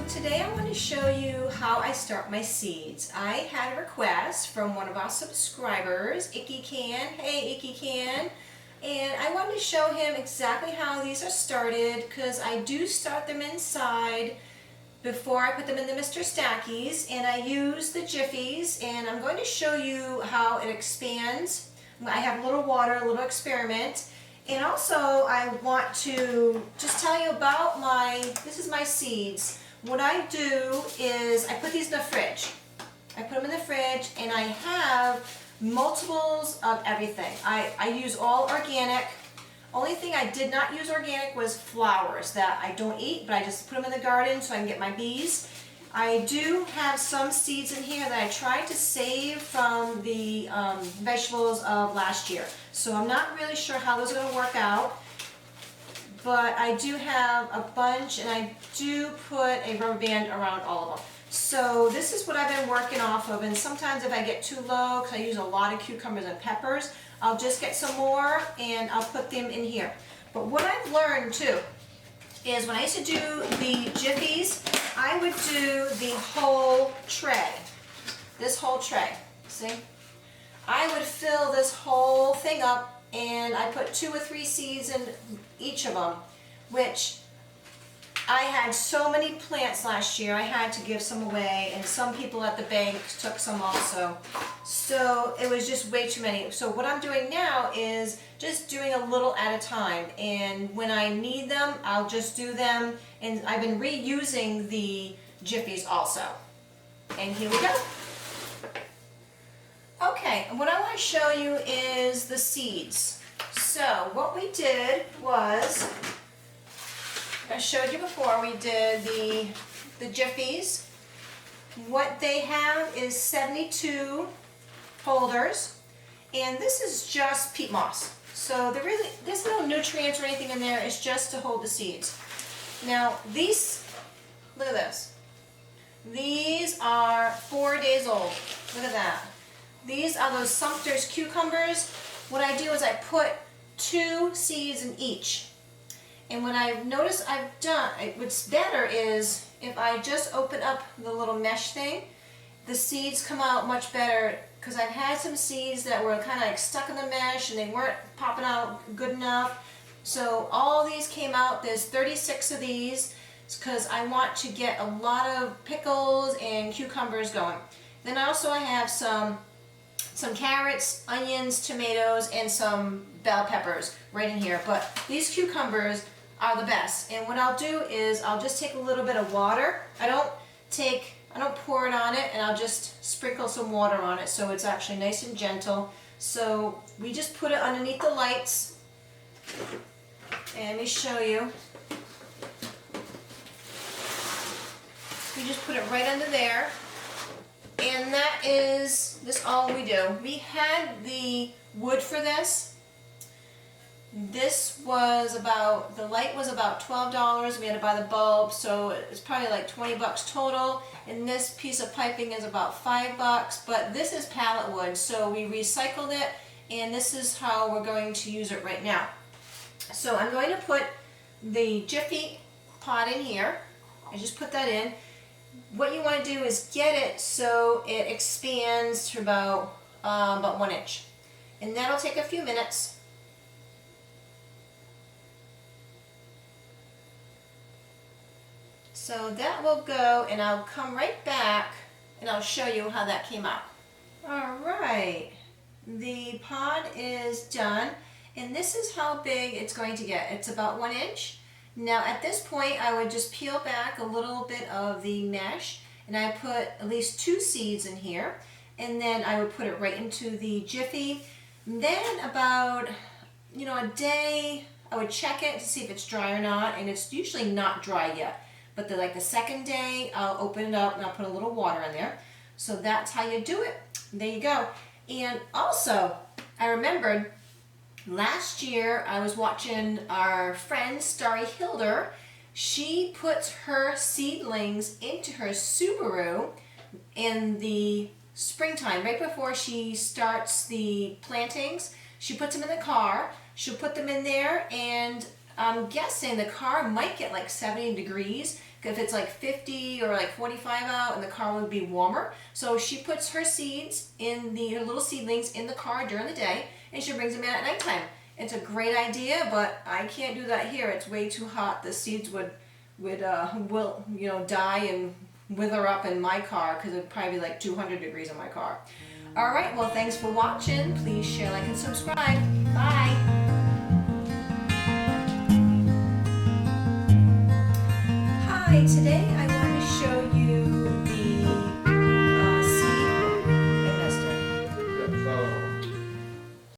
Today I want to show you how I start my seeds. I had a request from one of our subscribers, Icky Can. Hey Icky Can. And I wanted to show him exactly how these are started because I do start them inside before I put them in the Mr. Stackies, and I use the Jiffies, and I'm going to show you how it expands. I have a little water, a little experiment. And also I want to just tell you about this is my seeds. What I do is I put these in the fridge. I put them in the fridge and I have multiples of everything. I use all organic. Only thing I did not use organic was flowers that I don't eat, but I just put them in the garden so I can get my bees. I do have some seeds in here that I tried to save from the vegetables of last year. So I'm not really sure how those are going to work out. But I do have a bunch, and I do put a rubber band around all of them. So this is what I've been working off of, and sometimes if I get too low, because I use a lot of cucumbers and peppers, I'll just get some more and I'll put them in here. But what I've learned too is when I used to do the Jiffies, I would do the whole tray. This whole tray, see? I would fill this whole thing up, and I put 2 or 3 seeds in each of them, which I had so many plants last year, I had to give some away, and some people at the bank took some also. So it was just way too many. So what I'm doing now is just doing a little at a time, and when I need them, I'll just do them, and I've been reusing the Jiffies also. And here we go. Okay, what I want to show you is the seeds. So what we did was, I showed you before, we did the Jiffies. What they have is 72 holders, and this is just peat moss. So there's no nutrients or anything in there, it's just to hold the seeds. Now these, look at this. These are 4 days old. Look at that. These are those Sumter's cucumbers. What I do is I put 2 seeds in each. And what I've noticed I've done, what's better is if I just open up the little mesh thing, the seeds come out much better, because I've had some seeds that were kind of like stuck in the mesh and they weren't popping out good enough. So all these came out. There's 36 of these because I want to get a lot of pickles and cucumbers going. Then also I have some carrots, onions, tomatoes, and some bell peppers right in here. But these cucumbers are the best. And what I'll do is I'll just take a little bit of water. I don't pour it on it, and I'll just sprinkle some water on it so it's actually nice and gentle. So we just put it underneath the lights. And let me show you. We just put it right under there. And that is all we do. We had the wood for this. This was about, the light was about $12. We had to buy the bulb, so it's probably like 20 bucks total. And this piece of piping is about $5. But this is pallet wood, so we recycled it, and this is how we're going to use it right now. So I'm going to put the Jiffy pot in here. I just put that in. What you want to do is get it so it expands to about 1 inch. And that'll take a few minutes. So that will go, and I'll come right back and I'll show you how that came out. Alright, the pod is done, and this is how big it's going to get. It's about 1 inch. Now at this point I would just peel back a little bit of the mesh, and I put at least 2 seeds in here, and then I would put it right into the Jiffy. Then about a day I would check it to see if it's dry or not, and it's usually not dry yet. But the second day I'll open it up and I'll put a little water in there. So that's how you do it. There you go. And also I remembered last year I was watching our friend Starry Hilder. She puts her seedlings into her Subaru in the springtime, right before she starts the plantings. She puts them in the car. She'll put them in there, and I'm guessing the car might get like 70 degrees if it's like 50 or like 45 out, and the car would be warmer. So she puts her seeds in her little seedlings in the car during the day, and she brings them in at nighttime. It's a great idea, but I can't do that here. It's way too hot. The seeds will die and wither up in my car because it would probably be like 200 degrees in my car. All right, well, thanks for watching. Please share, like, and subscribe. Bye. Hi, today